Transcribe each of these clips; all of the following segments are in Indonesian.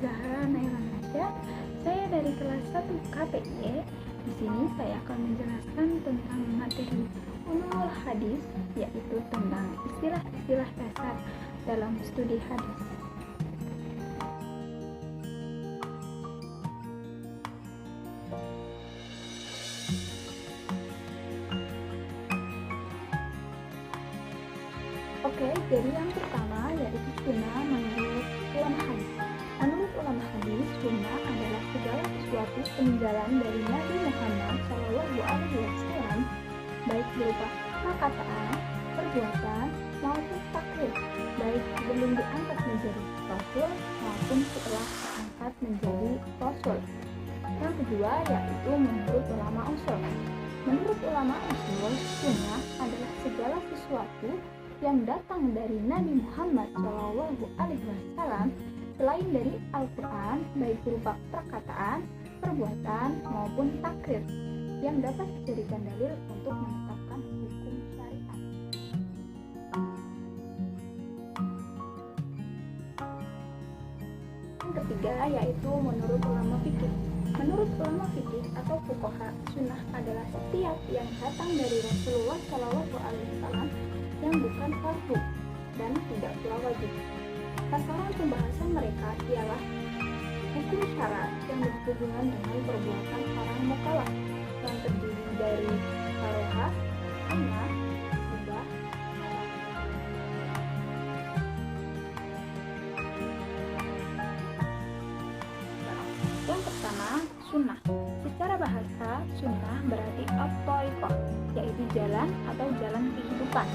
Zahra Naila Nasya. Saya dari kelas 1 KPI. Di sini saya akan menjelaskan tentang materi ulumul hadis, yaitu tentang istilah-istilah dasar dalam studi hadis. Oke, jadi yang pertama yaitu sunnah menurut ulama hadis. Menurut ulama hadis, sunnah adalah segala sesuatu peninggalan dari Nabi Muhammad SAW, baik berupa perkataan, perbuatan, maupun takrir, baik sebelum diangkat menjadi rasul maupun setelah diangkat menjadi rasul. Yang kedua yaitu menurut ulama usul. Menurut ulama usul, sunnah adalah segala sesuatu yang datang dari Nabi Muhammad SAW selain dari Al-Quran, baik berupa perkataan, perbuatan, maupun takrir yang dapat dijadikan dalil untuk menetapkan hukum syariat. Yang ketiga yaitu menurut ulama fikih. Menurut ulama fikih atau fuqaha, sunnah adalah setiap yang datang dari Rasulullah SAW yang bukan fardu dan tidak pula wajib. Sasaran pembahasan mereka ialah hukum syarat yang berhubungan dengan perbuatan orang mukallaf yang terdiri dari karohah, sunnah, mubah, halal. Yang pertama, sunnah. Secara bahasa, sunnah berarti at-thariqah, yaitu jalan atau jalan kehidupan.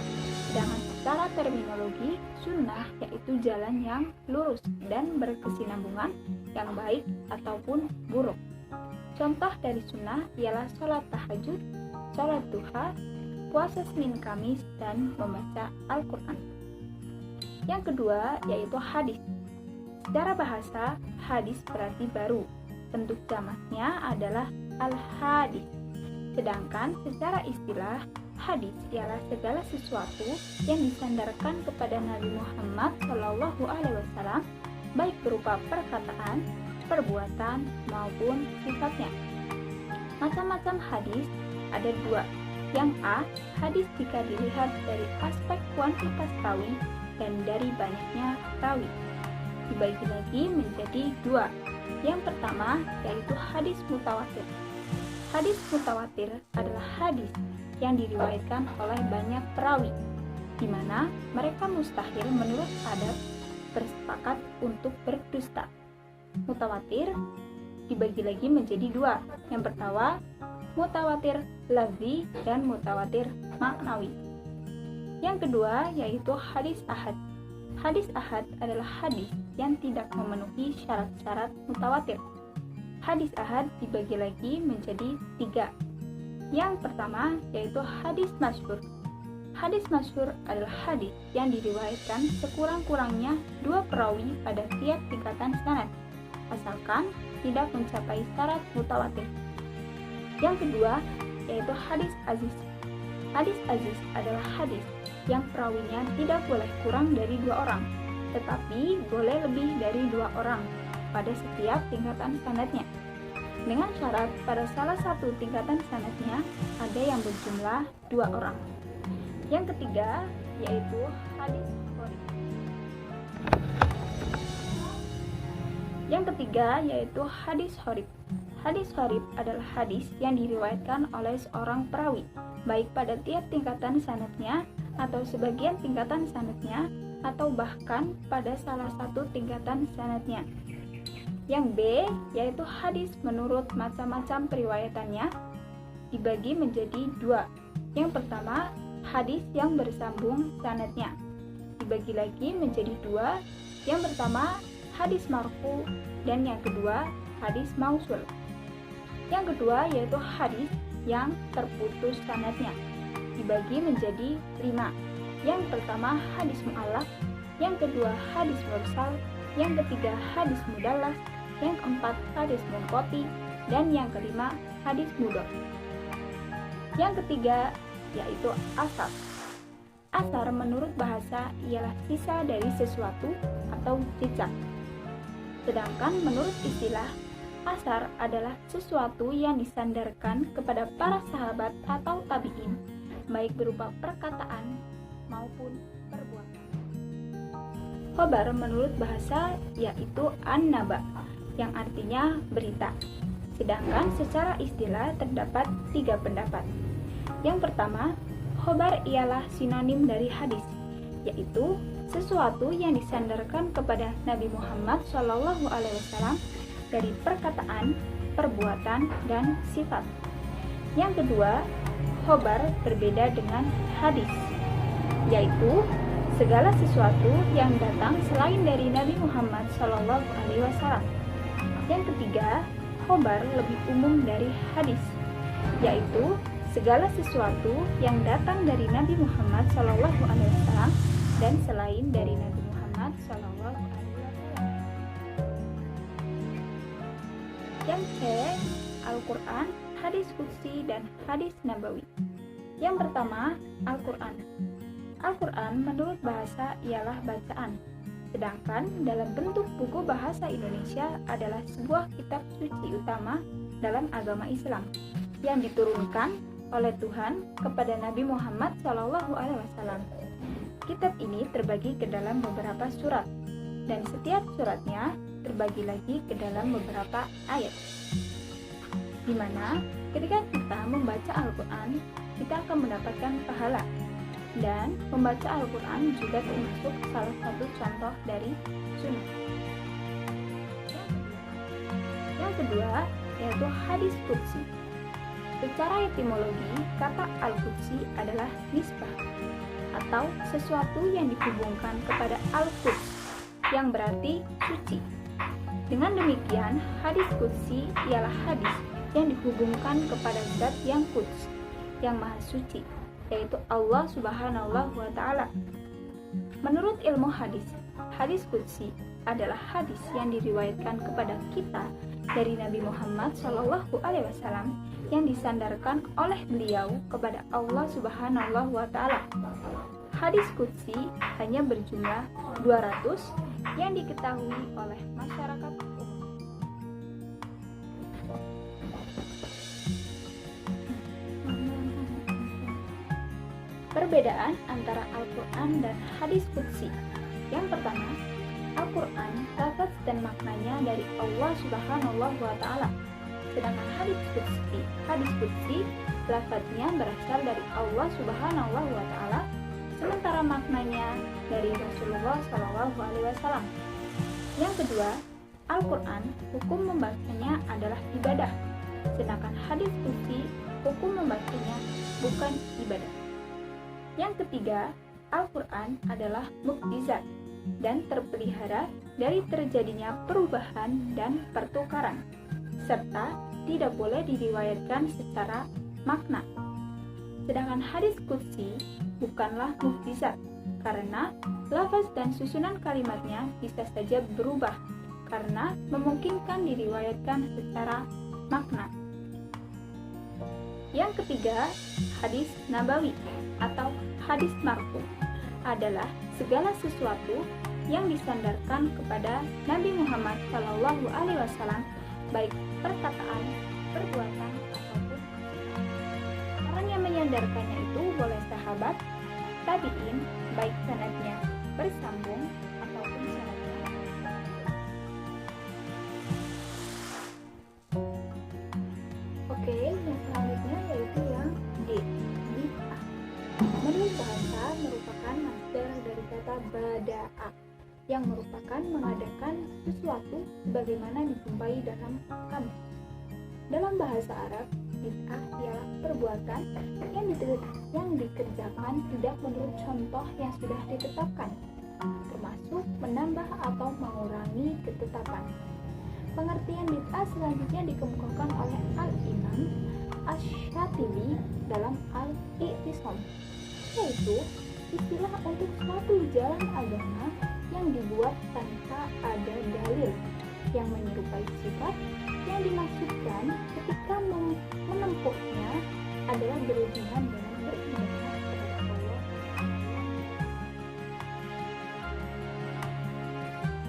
Sedangkan secara terminologi, sunnah yaitu jalan yang lurus dan berkesinambungan, yang baik ataupun buruk. Contoh dari sunnah ialah sholat tahajud, sholat duha, puasa Senin Kamis, dan membaca Al-Quran. Yang kedua yaitu hadis. Secara bahasa, hadis berarti baru. Bentuk jamaknya adalah al-hadis. Sedangkan secara istilah, hadis ialah segala sesuatu yang disandarkan kepada Nabi Muhammad SAW, baik berupa perkataan, perbuatan, maupun sifatnya. Macam-macam hadis ada dua. Yang A, hadis jika dilihat dari aspek kuantitas rawi dan dari banyaknya rawi, dibagi lagi menjadi dua. Yang pertama yaitu hadis mutawatir. Hadis mutawatir adalah hadis yang diriwayatkan oleh banyak perawi, di mana mereka mustahil menurut adat bersepakat untuk berdusta. Mutawatir dibagi lagi menjadi dua. Yang pertama, mutawatir lafzi dan mutawatir maknawi. Yang kedua yaitu hadis ahad. Hadis ahad adalah hadis yang tidak memenuhi syarat-syarat mutawatir. Hadis ahad dibagi lagi menjadi tiga. Yang pertama yaitu hadis masyhur. Hadis masyhur adalah hadis yang diriwayatkan sekurang-kurangnya dua perawi pada tiap tingkatan sanad, asalkan tidak mencapai syarat mutawatir. Yang kedua yaitu hadis aziz. Hadis aziz adalah hadis yang perawinya tidak boleh kurang dari dua orang, tetapi boleh lebih dari dua orang pada setiap tingkatan sanadnya, dengan syarat pada salah satu tingkatan sanadnya ada yang berjumlah dua orang. Yang ketiga yaitu hadis gharib. Yang ketiga yaitu hadis gharib. Hadis gharib adalah hadis yang diriwayatkan oleh seorang perawi, baik pada tiap tingkatan sanadnya atau sebagian tingkatan sanadnya, atau bahkan pada salah satu tingkatan sanadnya. Yang B yaitu hadis menurut macam-macam periwayatannya, dibagi menjadi dua. Yang pertama, hadis yang bersambung sanadnya, dibagi lagi menjadi dua. Yang pertama, hadis marfu, dan yang kedua, hadis mausul. Yang kedua yaitu hadis yang terputus sanadnya, dibagi menjadi 5. Yang pertama hadis mu'allaq, yang kedua hadis mursal, yang ketiga hadis mudallas, yang keempat hadis munqati, dan yang kelima hadis mudhaf. Yang ketiga yaitu asar. Asar menurut bahasa ialah sisa dari sesuatu atau jejak. Sedangkan menurut istilah, asar adalah sesuatu yang disandarkan kepada para sahabat atau tabi'in, baik berupa perkataan maupun perbuatan. Khobar menurut bahasa yaitu an-naba, yang artinya berita. Sedangkan secara istilah terdapat 3 pendapat. Yang pertama, khobar ialah sinonim dari hadis, yaitu sesuatu yang disandarkan kepada Nabi Muhammad SAW dari perkataan, perbuatan, dan sifat. Yang kedua, khobar berbeda dengan hadis, yaitu segala sesuatu yang datang selain dari Nabi Muhammad SAW. Yang ketiga, khobar lebih umum dari hadis, yaitu segala sesuatu yang datang dari Nabi Muhammad SAW dan selain dari Nabi Muhammad SAW. Yang C, Al-Quran, hadis qudsi, dan hadis nabawi. Yang pertama, Al-Quran. Al-Quran menurut bahasa ialah bacaan, sedangkan dalam bentuk buku bahasa Indonesia adalah sebuah kitab suci utama dalam agama Islam yang diturunkan oleh Tuhan kepada Nabi Muhammad SAW. Kitab ini terbagi ke dalam beberapa surat, dan setiap suratnya terbagi lagi ke dalam beberapa ayat. Di mana ketika kita membaca Al-Quran, kita akan mendapatkan pahala. Dan membaca Al-Quran juga termasuk salah satu contoh dari sunnah. Yang kedua yaitu hadis qudsi. Secara etimologi, kata Al-Qudsi adalah nisbah atau sesuatu yang dihubungkan kepada Al-Quds, yang berarti suci. Dengan demikian, hadis qudsi ialah hadis yang dihubungkan kepada zat yang quds, yang maha suci, yaitu Allah Subhanahu wa Ta'ala. Menurut ilmu hadis, hadis qudsi adalah hadis yang diriwayatkan kepada kita dari Nabi Muhammad SAW yang disandarkan oleh beliau kepada Allah Subhanahu wa Ta'ala. Hadis qudsi hanya berjumlah 200 yang diketahui oleh masyarakat umum. Perbedaan antara Al-Quran dan hadis qudsi. Yang pertama, Al-Quran lafaz dan maknanya dari Allah Subhanahu wa Ta'ala. Sedangkan hadis qudsi lafaznya berasal dari Allah Subhanahu wa Ta'ala, sementara maknanya dari Rasulullah SAW. Yang kedua, Al-Quran hukum membacanya adalah ibadah, sedangkan hadis qudsi hukum membacanya bukan ibadah. Yang ketiga, Al-Quran adalah mukjizat dan terpelihara dari terjadinya perubahan dan pertukaran, serta tidak boleh diriwayatkan secara makna. Sedangkan hadis qudsi bukanlah mukjizat, karena lafaz dan susunan kalimatnya bisa saja berubah karena memungkinkan diriwayatkan secara makna. Yang ketiga, hadis nabawi atau hadis marfu adalah segala sesuatu yang disandarkan kepada Nabi Muhammad SAW, baik perkataan, perbuatan, ataupun orang yang menyandarkannya itu boleh sahabat, tabi'in, baik sanadnya bersambung ataupun sanadnya. Oke, yang selanjutnya yaitu yang D, bid'ah. Menurut bahasa merupakan masdar dari kata bada'a, yang merupakan mengadakan sesuatu sebagaimana dijumpai dalam kamus. Dalam bahasa Arab, bid'ah ialah perbuatan yang dikerjakan tidak menurut contoh yang sudah ditetapkan, termasuk menambah atau mengurangi ketetapan. Pengertian bid'ah selanjutnya dikemukakan oleh Al-Imam Asy-Syatibi dalam Al-I'tisam, yaitu istilah untuk suatu jalan agama yang dibuat tanpa ada dalil yang menyerupai sifat yang dimaksudkan ketika menempuhnya adalah berhubungan dengan beribadah kepada Allah.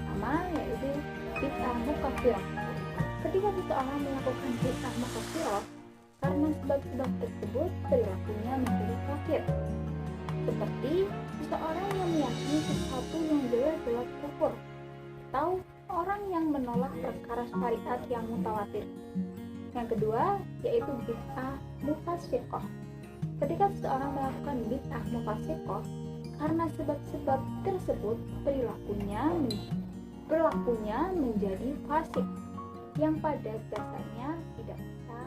Sama yaitu bid'ah bid'ah mukaffirah. Ketika seseorang melakukan bid'ah mukaffirah, karena sebab-sebab tersebut perilakunya menjadi kafir. Seperti seseorang yang meyakini sesuatu yang jelas-jelas kufur, atau orang yang menolak perkara syariat yang mutawatir. Yang kedua yaitu bid'ah mufassiqah. Ketika seseorang melakukan bid'ah mufassiqah, karena sebab-sebab tersebut perilakunya menjadi fasik, yang pada dasarnya tidak bisa